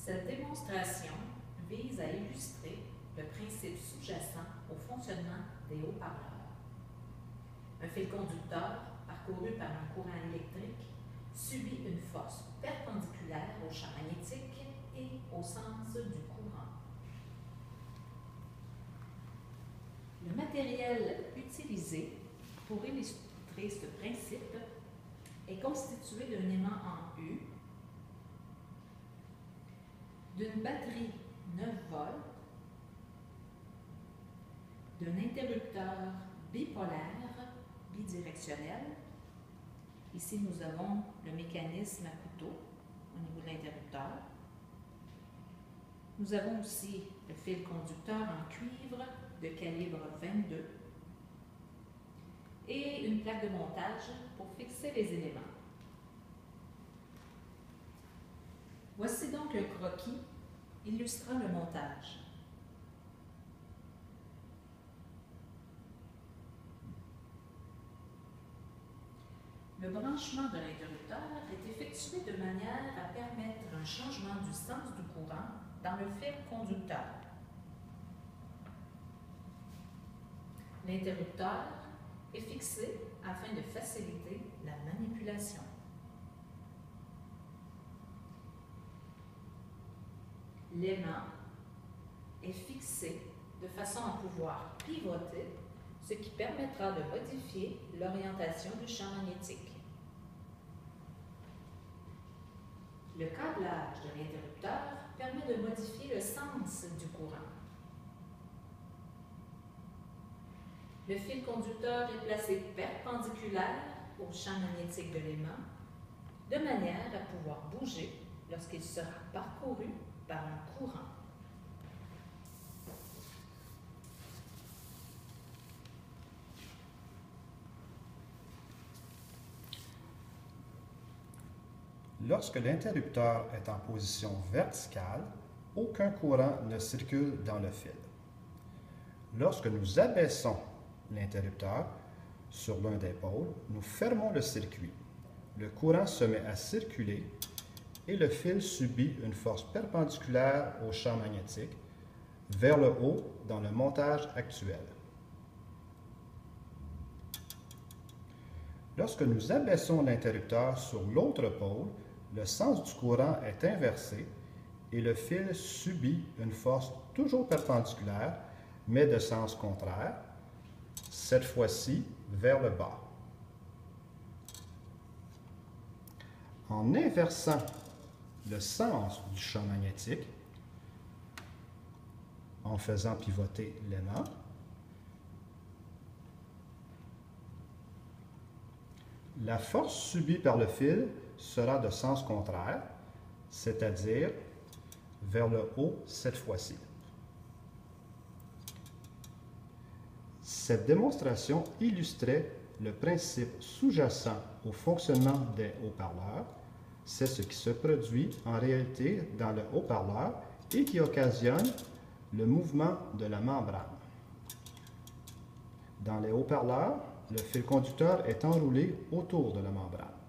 Cette démonstration vise à illustrer le principe sous-jacent au fonctionnement des haut-parleurs. Un fil conducteur parcouru par un courant électrique subit une force perpendiculaire au champ magnétique et au sens du courant. Le matériel utilisé pour illustrer ce principe est constitué d'un aimant en U, d'une batterie 9 volts, d'un interrupteur bipolaire bidirectionnel. Ici, nous avons le mécanisme à couteau au niveau de l'interrupteur. Nous avons aussi le fil conducteur en cuivre de calibre 22 et une plaque de montage pour fixer les éléments. Voici donc un croquis illustrant le montage. Le branchement de l'interrupteur est effectué de manière à permettre un changement du sens du courant dans le fil conducteur. L'interrupteur est fixé afin de faciliter la manipulation. L'aimant est fixé de façon à pouvoir pivoter, ce qui permettra de modifier l'orientation du champ magnétique. Le câblage de l'interrupteur permet de modifier le sens du courant. Le fil conducteur est placé perpendiculaire au champ magnétique de l'aimant, de manière à pouvoir bouger lorsqu'il sera parcouru par un courant. Lorsque l'interrupteur est en position verticale, aucun courant ne circule dans le fil. Lorsque nous abaissons l'interrupteur sur l'un des pôles, nous fermons le circuit. Le courant se met à circuler et le fil subit une force perpendiculaire au champ magnétique vers le haut dans le montage actuel. Lorsque nous abaissons l'interrupteur sur l'autre pôle, le sens du courant est inversé et le fil subit une force toujours perpendiculaire, mais de sens contraire, cette fois-ci vers le bas. En inversant le sens du champ magnétique, en faisant pivoter l'aimant, la force subie par le fil sera de sens contraire, c'est-à-dire vers le haut cette fois-ci. Cette démonstration illustrait le principe sous-jacent au fonctionnement des haut-parleurs. C'est ce qui se produit en réalité dans le haut-parleur et qui occasionne le mouvement de la membrane. Dans les haut-parleurs, le fil conducteur est enroulé autour de la membrane.